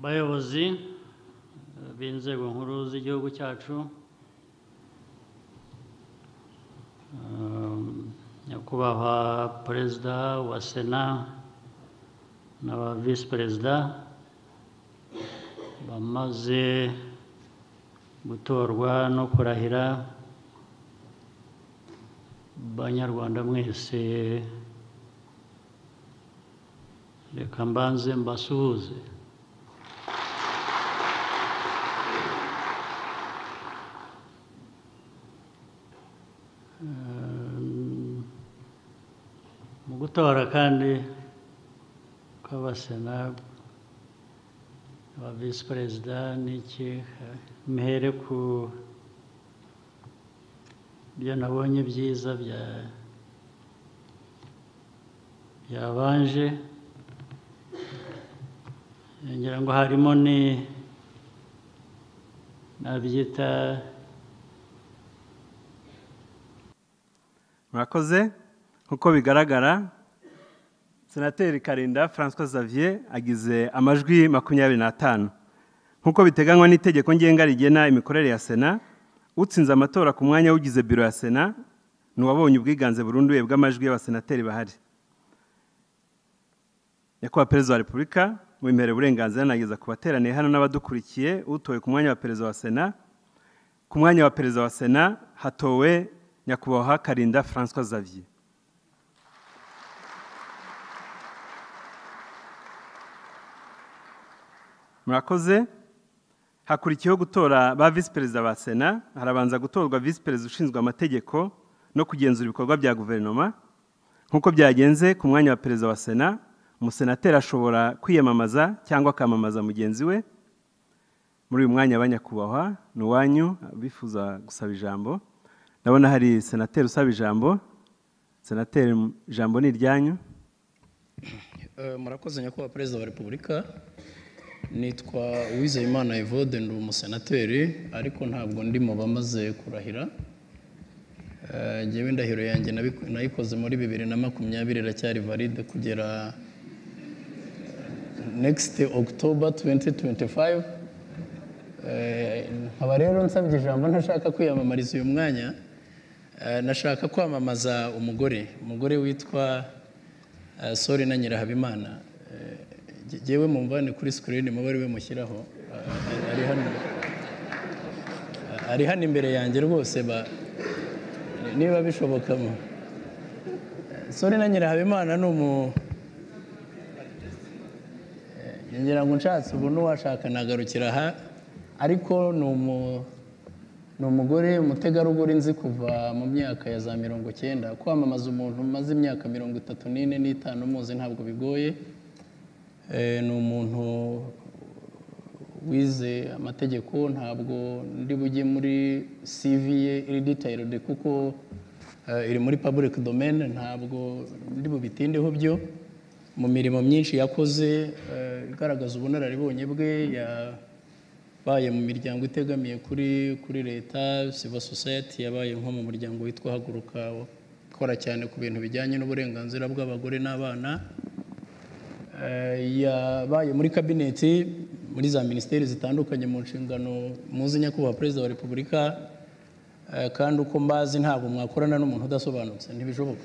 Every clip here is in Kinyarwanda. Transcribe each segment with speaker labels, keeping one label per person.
Speaker 1: bayobozi b'inzego nkuru z'igihugu cyacu, nyakubahwa perezida wa sena n'aba visi perezida bamaze gutorwa no kurahira, banyarwanda mwese reka mbanze mbasuhuze. Mu gutora kandi kw'abasena aba visi perezida n'iki, mpere ku byo nabonye byiza byabanje, ngira ngo harimo nabyita.
Speaker 2: Murakoze. Nk'uko bigaragara, Senateri Karinda François Xavier agize amajwi 25. Nk'uko biteganywa n'itegeko ngenga rigena imikorere ya Sena, utsinze amatora ku mwanya w'ugize biro ya Sena n'uwabonye ubwiganze burunduye bw'amajwi y'abasenateri bahari. Nyakubahwa Perezida wa Repubulika, mwimerere uburenganzira nageza ku bateraniye hano n'abadukurikiye, utowe ku mwanya wa Perezida wa Sena. Ku mwanya wa Perezida wa Sena hatowe Nyakubahwa Karinda François Xavier. Murakoze. Hakurikiyeho gutora ba visi perezida ba Sena, harabanza gutorwa visi perezida ushinzwe amategeko no kugenzura ibikorwa bya guverinoma. Nk'uko byagenze ku mwanya wa Perezida wa Sena, umusenateri ashobora kwiyamamaza cyangwa akamamaza mugenzi we. Muri uyu mwanya abanyakubahwa ni uwanyu, bifuza gusaba ijambo. Ndabona hari senateri usaba ijambo. Senateri, ijambo ni iryanyu.
Speaker 3: Murakoze nyakubahwa Perezida wa Repubulika. Nitwa Uwizeyimana Evode, ndi umusenateri ariko ntabwo ndi mu bamaze kurahira. Njyewe indahiro yanjye nayikoze muri 2020, iracyari valide kugera next October 2025. Nkaba rero nsabye ijambo, ntashaka kwiyamamariza uyu mwanya. Nashaka kwamamaza umugore witwa Sorina Nyirahabimana. Jewe mumvane kuri screen mubari we mushyiraho, ari hano imbere yanjye rwose, niba bishobokamo. Sorina Nyirahabimana ngira ngo nshatse ubu n'uwashaka nagarukira aha, ariko ni umugore umutegarugori nzi kuva mu myaka ya za 90. Kwamamaza umuntu umaze imyaka 34 n'itanu muzi ntabwo bigoye. Ni umuntu wize amategeko, ntabwo ndi bujye muri CV ye iri detailed kuko iri muri public domain, ntabwo ndi bubitindeho byo. Mu mirimo myinshi yakoze igaragaza ubunararibonye bwe, yabaye mu miryango itegamiye kuri leta, civil society, yabaye nko mu muryango witwa Haguruka ukora cyane ku bintu bijyanye n'uburenganzira bw'abagore n'abana. Yabaye muri kabineti muri za ministeri zitandukanye mu nshingano muzi nyakubahwa Perezida wa Repubulika, kandi uko mbazi ntabwo mwakorana n'umuntu udasobanutse, ntibishoboka.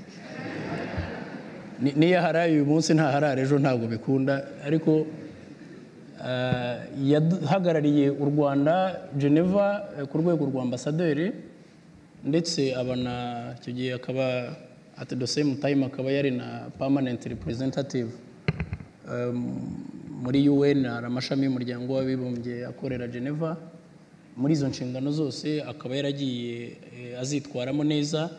Speaker 3: Niyo haraye uyu munsi nta harare ejo ntabwo bikunda, ariko yahagarariye u Rwanda Geneva ku rwego rwa ambasaderi, ndetse abana icyo gihe akaba at the same time akaba yari na permanent representative muri UN, hari amashami y'umuryango w'abibumbye akorera Geneva. Muri izo nshingano zose akaba yaragiye azitwaramo neza,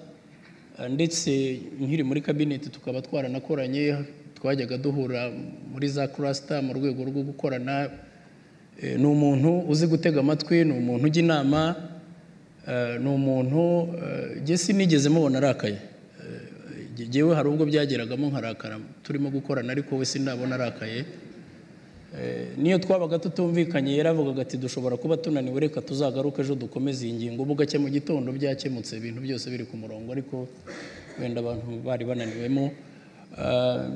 Speaker 3: ndetse nkiri muri kabineti tukaba twaranakoranye, twajyaga duhura muri za cluster mu rwego rwo gukorana. Ni umuntu uzi gutega amatwi, ni umuntu ujya inama, ni umuntu njye sinigeze mubona arakaye. Jewe hari ubwo byageragamo nkarakara turimo gukorana, ariko we sindabona arakaye. Niyo twabaga tutumvikanye yaravugaga ati dushobora kuba tunaniwe, reka tuzagaruka ejo dukomeze iyi ngingo. Bugacye mu gitondo byakemutse, ibintu byose biri ku murongo, ariko wenda abantu bari bananiwemo.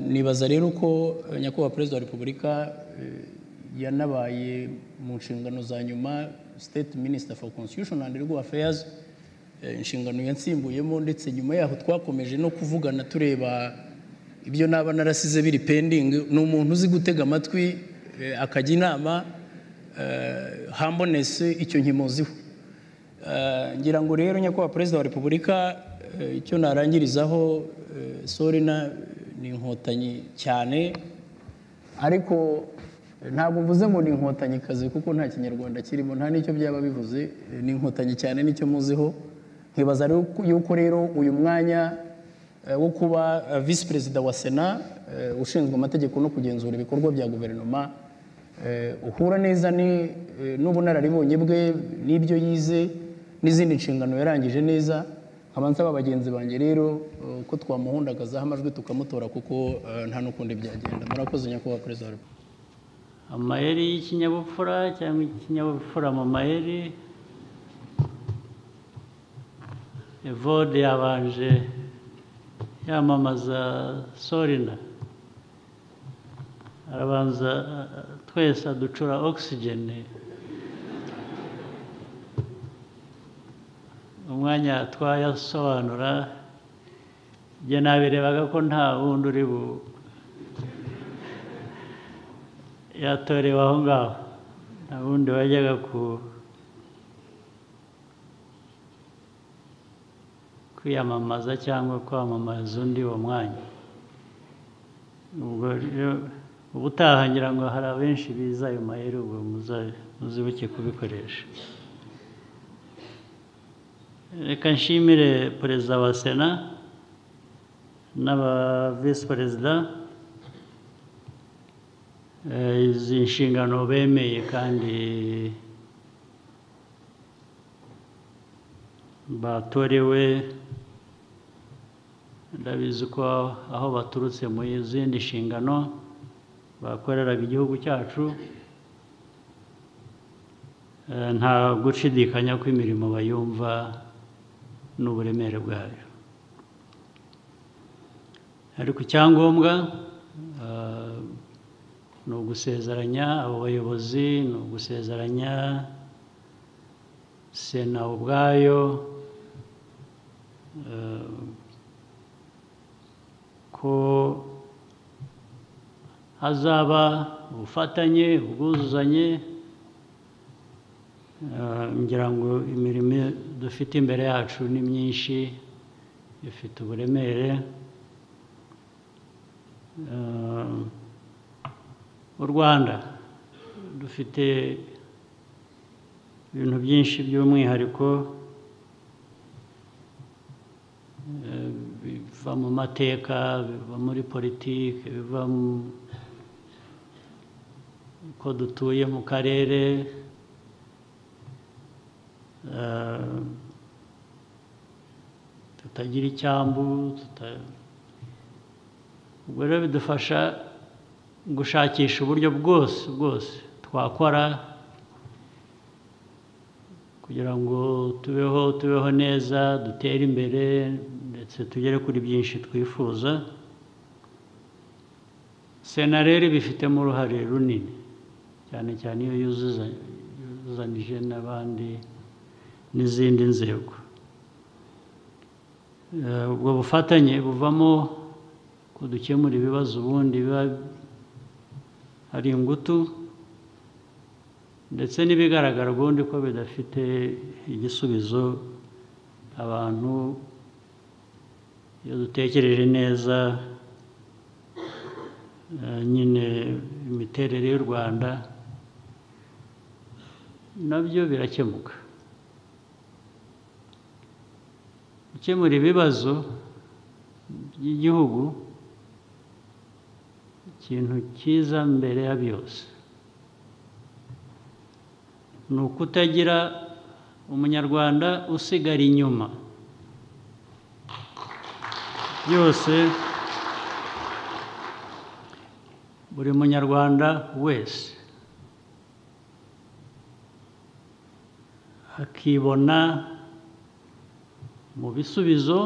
Speaker 3: Nibaza rero ko nyakubahwa Perezida wa Repubulika yanabaye mu nshingano za nyuma State Minister for Constitution and Legal Affairs, inshingano yansimbuyemo, ndetse nyuma yaho twakomeje no kuvugana tureba ibyo naba narasize biri pending. Ni umuntu uzi gutega amatwi akajya inama, hambonese icyo nkimuziho. Ngira ngo rero nyakubahwa Perezida wa Repubulika, icyo narangirizaho Sorina ni inkotanyi cyane, ariko ntabwo mvuze ngo ni inkotanyi kazi kuko nta kinyarwanda kirimo, nta n'icyo byaba bivuze. Ni inkotanyi cyane nicyo muziho. Nkibaza yuko rero uyu mwanya wo kuba Vice Perezida wa Sena ushinzwe amategeko no kugenzura ibikorwa bya guverinoma uhura neza n'ubunararibonye bwe n'ibyo yize n'izindi nshingano yarangije neza. Nkaba nsaba bagenzi banjye rero ko twamuhundagazaho amajwi tukamutora kuko nta n'ukundi byagenda. Murakoze nyakubahwa Perezida wa Repubulika.
Speaker 1: Amayeri y'ikinyabupfura cyangwa ikinyabupfura mu mayeri. Evode yabanje yamamaza Sorina, arabanza twese aducura oxygen. Umwanya twayasobanura njye nabirebaga ko nta wundi uri yatorewe aho ngaho, nta wundi wajyaga kwiyamamaza cyangwa kwamamaza undi uwo mwanya. Ubwo ubutaha ngira ngo hari abenshi biza ayo mayeri, ubwo muzibuke kubikoresha. Reka nshimire Perezida wa Sena n'aba Vice Perezida izi nshingano bemeye kandi batorewe. Ndabizi ko aho baturutse mu zindi nshingano bakoreraga igihugu cyacu, nta gushidikanya ko imirimo bayumva n'uburemere bwayo. Ariko icyangombwa ni ugusezeranya abo bayobozi, ni ugusezeranya Sena ubwayo ko hazaba ubufatanye, ubwuzuzanye. Ngira ngo imirimo dufite imbere yacu ni myinshi, ifite uburemere. U Rwanda dufite ibintu byinshi by'umwihariko biva mu mateka, biva muri politiki, biva ko dutuye mu karere, tutagira icyambu. Ubwo rero bidufasha gushakisha uburyo bwose twakora kugira ngo tubeho neza, dutere imbere ndetse tugere kuri byinshi twifuza. Sena rero ibifitemo uruhare runini, cyane cyane iyo yuzuzanije n'abandi n'izindi nzego. Ubwo bufatanye buvamo ko dukemura ibibazo ubundi biba hari ingutu, ndetse n'ibigaragara ubundi ko bidafite igisubizo. Abantu iyo dutekereje neza nyine imiterere y'u Rwanda, nabyo birakemuka. Gukemura ibibazo by'igihugu, ikintu cyiza mbere ya byose ni ukutagira umunyarwanda usigara inyuma. Byose buri munyarwanda wese akibona mu bisubizo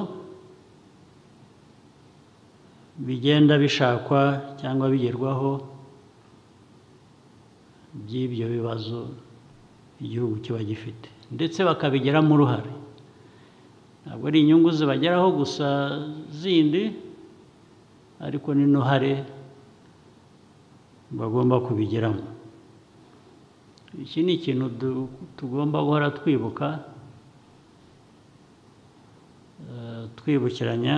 Speaker 1: bigenda bishakwa cyangwa bigerwaho by'ibyo bibazo igihugu kiba gifite ndetse bakabigiramo uruhare ntabwo ari inyungu zibageraho gusa zindi ariko n'uruhare bagomba kubigiramo iki ni ikintu tugomba guhora twibuka twibukiranya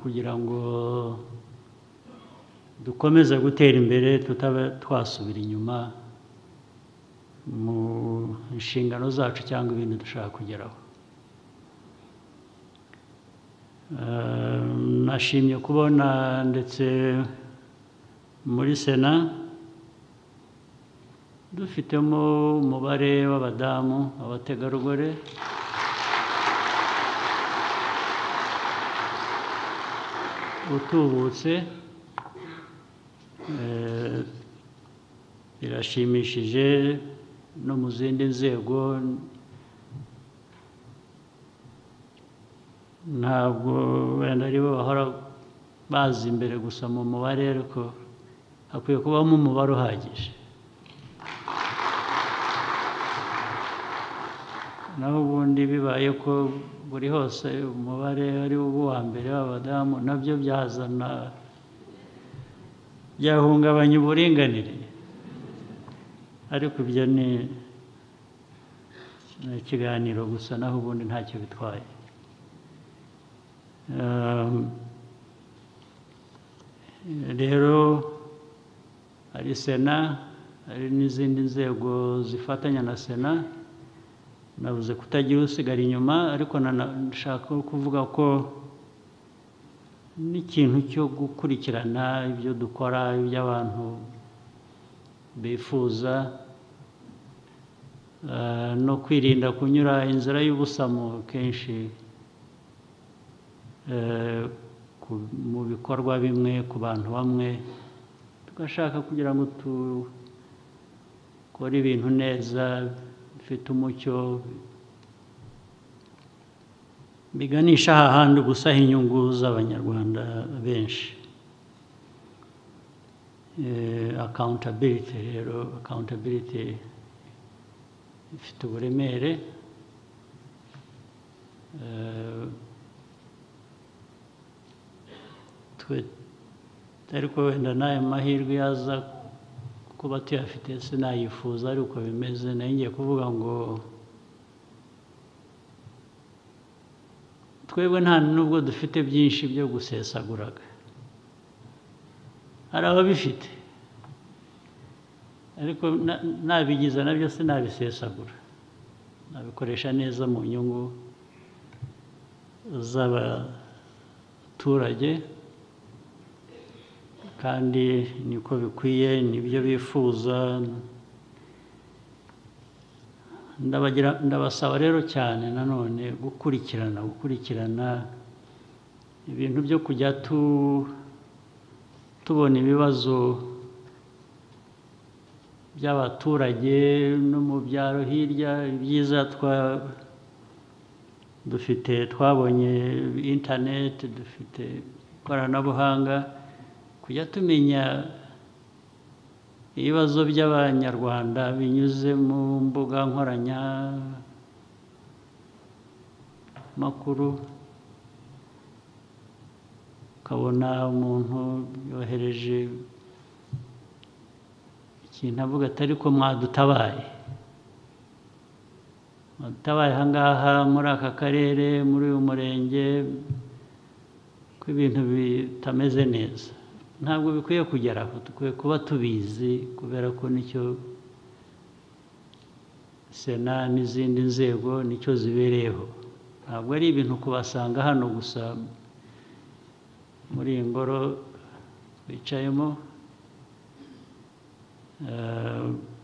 Speaker 1: kugira ngo dukomeze gutera imbere tutaba twasubira inyuma mu nshingano zacu cyangwa ibindi dushaka kugeraho nashimye kubona ndetse muri sena dufitemo umubare w'abadamu abategarugori utubutse birashimishije no mu zindi nzego ntabwo wenda aribo bahora bazi imbere gusa mu mubare ariko hakwiye kubamo umubare uhagije naho ubundi bibaye ko buri hose umubare ari uwa mbere w'abadamu nabyo byahungabanya uburinganire ariko ibyo ni ikiganiro gusa naho ubundi ntacyo bitwaye rero hari sena hari n'izindi nzego zifatanya na sena nabuze kutagira usigara inyuma ariko nashaka kuvuga ko n'ikintu cyo gukurikirana ibyo dukora ibyo abantu bifuza no kwirinda kunyura inzira y'ubusamo kenshi mu bikorwa bimwe ku bantu bamwe tugashaka kugira ngo dukore ibintu neza bifite umucyo biganisha hahandi gusaha inyungu z'abanyarwanda benshi accountability rero accountability ifite uburemere ariko wenda n'aya mahirwe yaza kuba tuyafite sinayifuza ariko bimeze nayo ngiye kuvuga ngo twebwe nta nubwo dufite byinshi byo gusesaguraga hari ababifite ariko nabigize nabyo sinabisesagura nabikoresha neza mu nyungu z'abaturage kandi niko bikwiye nibyo bifuza ndabasaba rero cyane nanone gukurikirana ibintu byo kujya tubona ibibazo by'abaturage no mu byaro hirya ibyiza twabonye interineti dufite ikoranabuhanga kujya tumenya ibibazo by'abanyarwanda binyuze mu mbuga nkoranyammakuru ukabona umuntu yohereje ikintu avuga ati ariko mwadutabaye aha ngaha muri aka karere muri uyu murenge ko ibintu bitameze neza ntabwo bikwiye kugeraho dukwiye kuba tubizi kubera ko nicyo sena n'izindi nzego nicyo zibereyeho ntabwo ari ibintu kubasanga hano gusa muri iyi ngoro bicayemo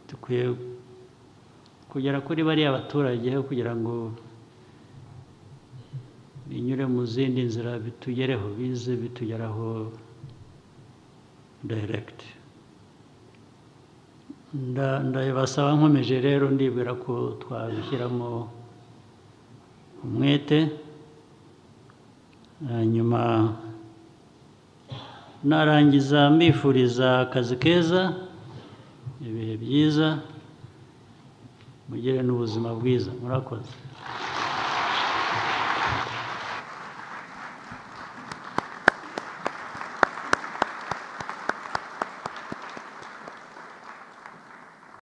Speaker 1: dukwiye kugera kuri bariya baturage kugira ngo binyure mu zindi nzira bitugereho bize bitugeraho direct ndabasaba nkomeje rero ndibwira ko twabishyiramo umwete hanyuma narangiza mbifuriza akazi keza, ibihe byiza, mugire n'ubuzima bwiza. Murakoze.